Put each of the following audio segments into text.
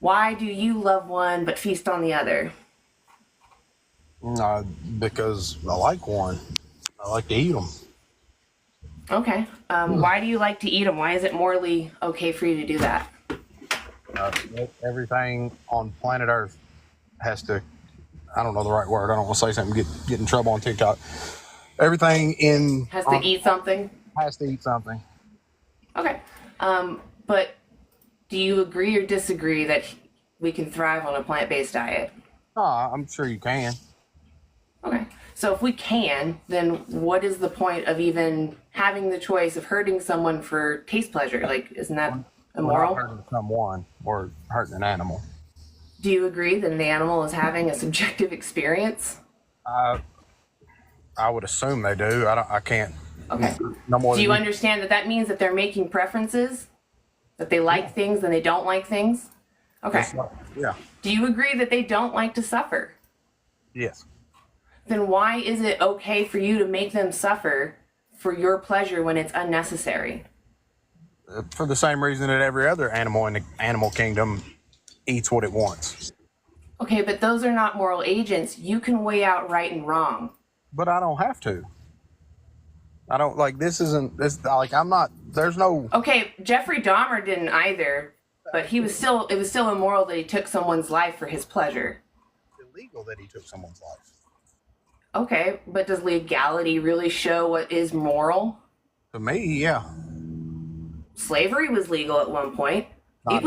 Why do you love one but feast on the other? Because I like one. I like to eat them. Okay. Why do you like to eat them? Why is it morally okay for you to do that? Everything on planet Earth has to, I don't know the right word. I don't want to say something, get in trouble on TikTok. Everything has to eat something? Has to eat something. Okay. But do you agree or disagree that we can thrive on a plant-based diet? I'm sure you can. Okay. So if we can, then what is the point of even having the choice of hurting someone for taste pleasure? Like, isn't that immoral? We're not hurting someone or hurting an animal. Do you agree that an animal is having a subjective experience? I would assume they do. I can't. Okay. No more. Do you understand that that means that they're making preferences? That they like things and they don't like things? Okay. Yeah. Do you agree that they don't like to suffer? Yes. Then why is it okay for you to make them suffer for your pleasure when it's unnecessary? For the same reason that every other animal in the animal kingdom eats what it wants. Okay, but those are not moral agents. You can weigh out right and wrong. But I don't have to. I don't, like, this isn't, this, like, I'm not, there's no... Okay, Jeffrey Dahmer didn't either, but it was still immoral that he took someone's life for his pleasure. It's illegal that he took someone's life. Okay, but does legality really show what is moral? To me, yeah. Slavery was legal at one point. It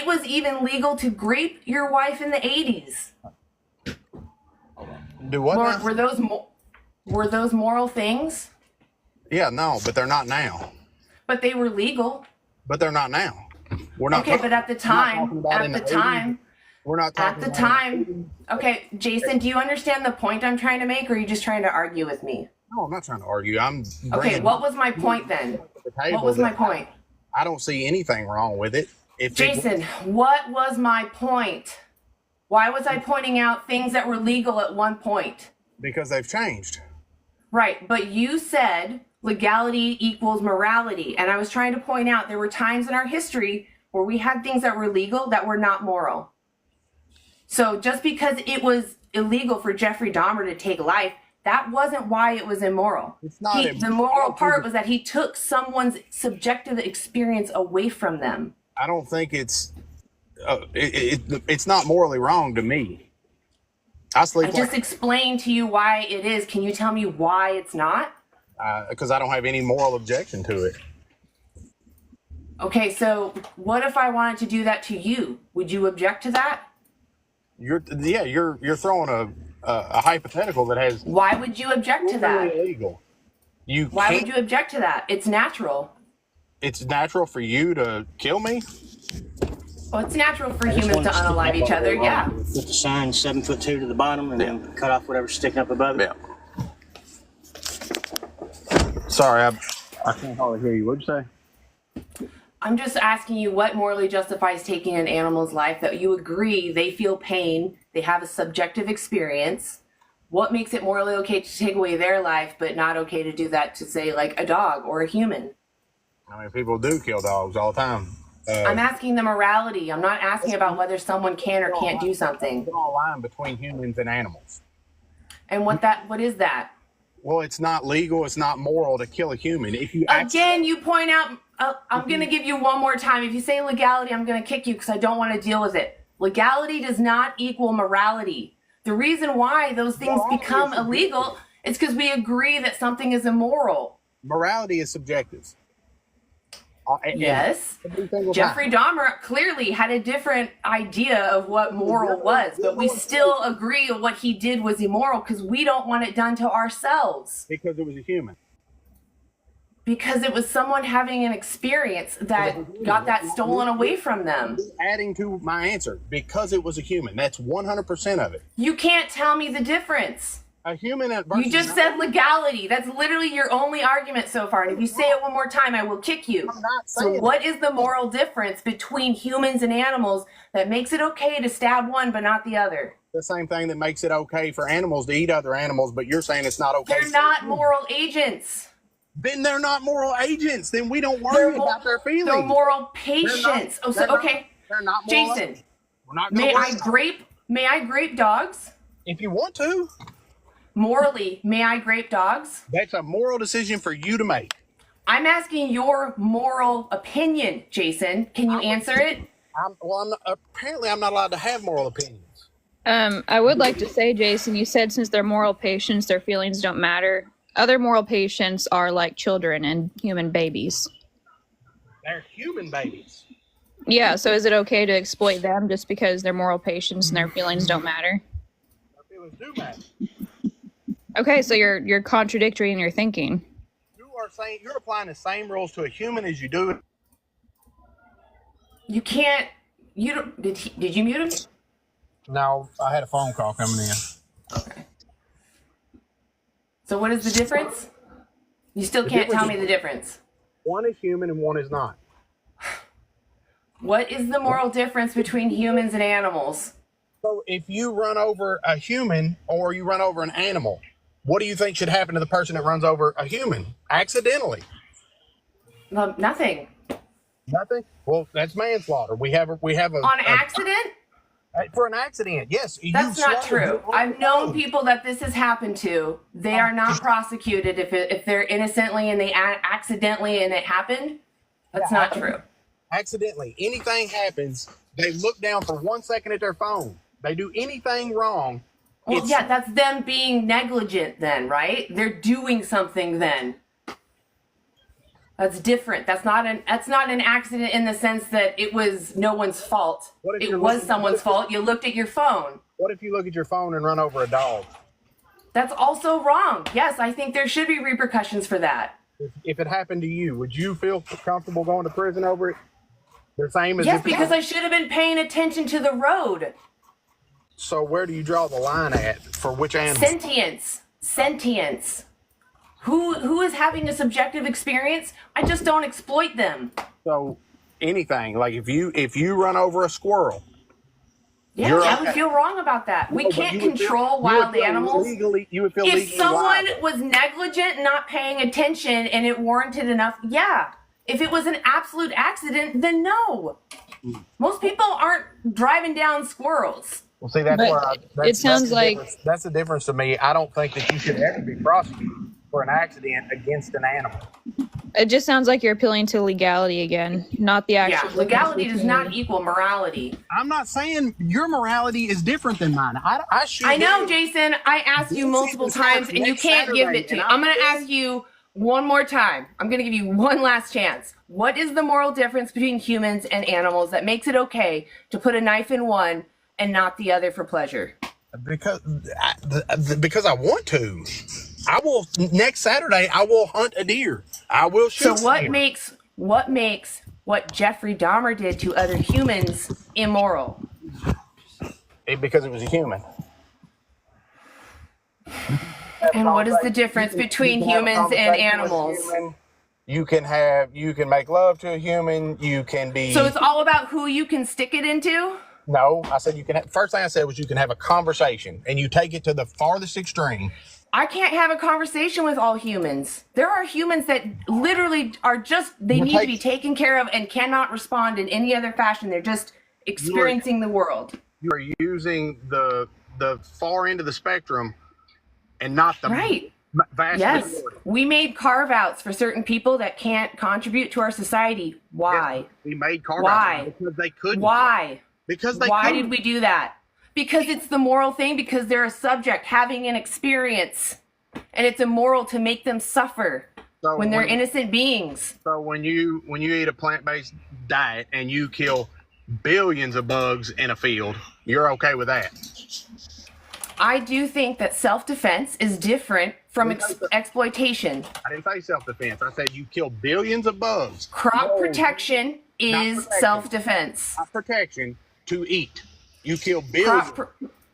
was even legal to grape your wife in the 80s. Do what? Were those moral things? Yeah, no, but they're not now. But they were legal. But they're not now. We're not. Okay, but at the time, we're not talking at the time. Okay, Jason, do you understand the point I'm trying to make, or are you just trying to argue with me? No, I'm not trying to argue. Okay, what was my point then? What was my point? I don't see anything wrong with it. Jason, what was my point? Why was I pointing out things that were legal at one point? Because they've changed. Right, but you said legality equals morality, and I was trying to point out there were times in our history where we had things that were legal that were not moral. So just because it was illegal for Jeffrey Dahmer to take life, that wasn't why it was immoral. It's not the moral part was that he took someone's subjective experience away from them. I don't think it's not morally wrong to me. I just explained to you why it is. Can you tell me why it's not? Because I don't have any moral objection to it. Okay, so what if I wanted to do that to you? Would you object to that? You're throwing a hypothetical that has. Why would you object to that? Illegal. Why would you object to that? It's natural. It's natural for you to kill me? Well, it's natural for humans to unalive each other, yeah. Put the sign 7'2" to the bottom and then cut off whatever's sticking up above it. Yeah. Sorry, I can't hardly hear you. What'd you say? I'm just asking you what morally justifies taking an animal's life, that you agree they feel pain, they have a subjective experience. What makes it morally okay to take away their life, but not okay to do that to, say, like a dog or a human? I mean, people do kill dogs all the time. I'm asking the morality. I'm not asking about whether someone can or can't do something. There's a line between humans and animals. And what is that? Well, it's not legal. It's not moral to kill a human. If you you point out. I'm going to give you one more time. If you say legality, I'm going to kick you because I don't want to deal with it. Legality does not equal morality. The reason why those things become illegal is because we agree that something is immoral. Morality is subjective. Yes. Jeffrey Dahmer clearly had a different idea of what moral was, but we still agree what he did was immoral because we don't want it done to ourselves. Because it was a human. Because it was someone having an experience that got that stolen away from them. Adding to my answer, because it was a human. That's 100% of it. You can't tell me the difference. A human You just said legality. That's literally your only argument so far. And if you say it one more time, I will kick you. I'm not saying what is the moral difference between humans and animals that makes it okay to stab one but not the other? The same thing that makes it okay for animals to eat other animals, but you're saying it's not okay. They're not moral agents. Then they're not moral agents. Then we don't worry about their feelings. They're moral patients. They're not moral Jason, We're not gonna May I grape dogs? if you want to. Morally, may I grape dogs? That's a moral decision for you to make. I'm asking your moral opinion, Jason. Can you answer it? Apparently I'm not allowed to have moral opinions. I would like to say, Jason, you said since they're moral patients, their feelings don't matter. Other moral patients are like children and human babies. They're human babies. Yeah, so is it okay to exploit them just because they're moral patients and their feelings don't matter? Their feelings do matter. Okay, so you're contradictory in your thinking. You are saying you're applying the same rules to a human as you do. You can't. You don't. Did you mute him? No, I had a phone call coming in. Okay. So what is the difference? You still can't tell me the difference. One is human and one is not. What is the moral difference between humans and animals? So if you run over a human or you run over an animal, what do you think should happen to the person that runs over a human accidentally? Nothing. Nothing. Well, that's manslaughter. We have On accident? For an accident. Yes. That's not true. I've known people that this has happened to. They are not prosecuted if they're innocently and they accidentally and it happened. That's not true. Accidentally. Anything happens, they look down for 1 second at their phone. They do anything wrong. Well, yeah, that's them being negligent then, right? They're doing something then. That's different. That's not an accident in the sense that it was no one's fault. It was someone's fault. You looked at your phone. What if you look at your phone and run over a dog? That's also wrong. Yes, I think there should be repercussions for that. If it happened to you, would you feel comfortable going to prison over it? The same as yes, because I should have been paying attention to the road. So where do you draw the line at for which animal? Sentience. Who is having a subjective experience? I just don't exploit them. So anything, like if you run over a squirrel. Yeah, I would feel wrong about that. We can't control wild animals. You would feel legally if someone liable. was negligent, not paying attention, and it warranted enough, yeah. If it was an absolute accident, then no. Most people aren't driving down squirrels. Well, see, that's the difference to me. I don't think that you should ever be prosecuted for an accident against an animal. It just sounds like you're appealing to legality again, not the actual. Yeah, legality does not equal morality. I'm not saying your morality is different than mine. I know, Jason. I asked you multiple times, and you can't give it to me. I'm going to ask you one more time. I'm going to give you one last chance. What is the moral difference between humans and animals that makes it okay to put a knife in one and not the other for pleasure? Because I want to. I will next Saturday. I will hunt a deer. I will shoot. So what makes what Jeffrey Dahmer did to other humans immoral? Because it was a human. And what is the difference between humans and animals? You can make love to a human. You can be. So it's all about who you can stick it into? No, I said you can. First thing I said was you can have a conversation, and you take it to the farthest extreme. I can't have a conversation with all humans. There are humans that literally are they need to be taken care of and cannot respond in any other fashion. They're just experiencing the world. You are using the far end of the spectrum and not the vast majority. We made carve-outs for certain people that can't contribute to our society. Why? Yes, we made carve-outs because they couldn't. Why? Because they Why couldn't. did we do that? Because it's the moral thing, because they're a subject having an experience. And it's immoral to make them suffer when they're innocent beings. So when you eat a plant-based diet and you kill billions of bugs in a field, you're okay with that? I do think that self-defense is different from exploitation. I didn't say self-defense. I said you kill billions of bugs. Crop protection is self-defense. Not protection to eat. You kill billions.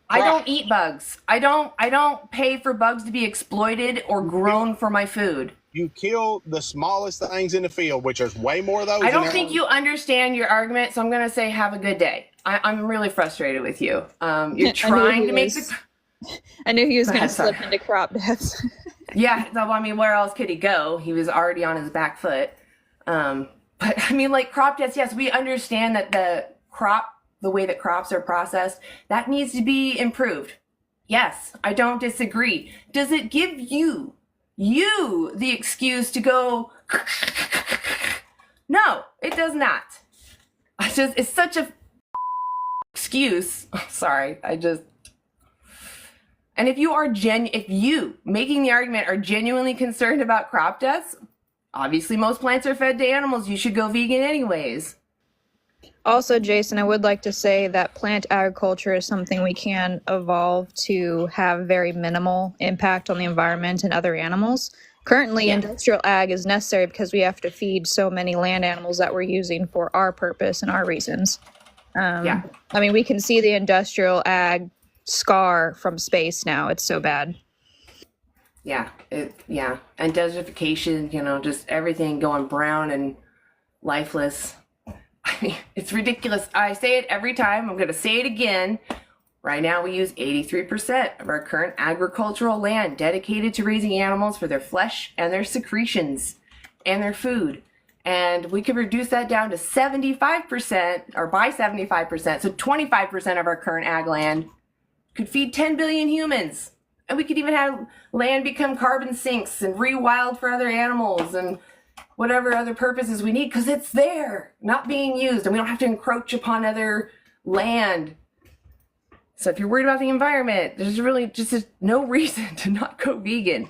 I don't eat bugs. I don't pay for bugs to be exploited or grown for my food. You kill the smallest things in the field, which there's way more of those. I don't think you understand your argument, so I'm going to say have a good day. I'm really frustrated with you. You're trying to make the... I knew he was going to slip into crop deaths. Yeah, so, I mean, where else could he go? He was already on his back foot. But I mean, like crop deaths, yes, we understand that the crop the way that crops are processed, that needs to be improved. Yes, I don't disagree. Does it give you the excuse to go? No, it does not. It's such a excuse. Sorry, and if you making the argument are genuinely concerned about crop deaths, obviously most plants are fed to animals. You should go vegan anyways. Also, Jason, I would like to say that plant agriculture is something we can evolve to have very minimal impact on the environment and other animals. Currently, industrial ag is necessary because we have to feed so many land animals that we're using for our purpose and our reasons. I mean, we can see the industrial ag scar from space now. It's so bad. And desertification, just everything going brown and lifeless. I mean, it's ridiculous. I say it every time. I'm going to say it again. Right now, we use 83% of our current agricultural land dedicated to raising animals for their flesh and their secretions and their food. And we could reduce that down to 75%, or by 75%. So 25% of our current ag land could feed 10 billion humans. And we could even have land become carbon sinks and rewild for other animals and whatever other purposes we need, because it's there, not being used, and we don't have to encroach upon other land. So if you're worried about the environment, there's really just no reason to not go vegan.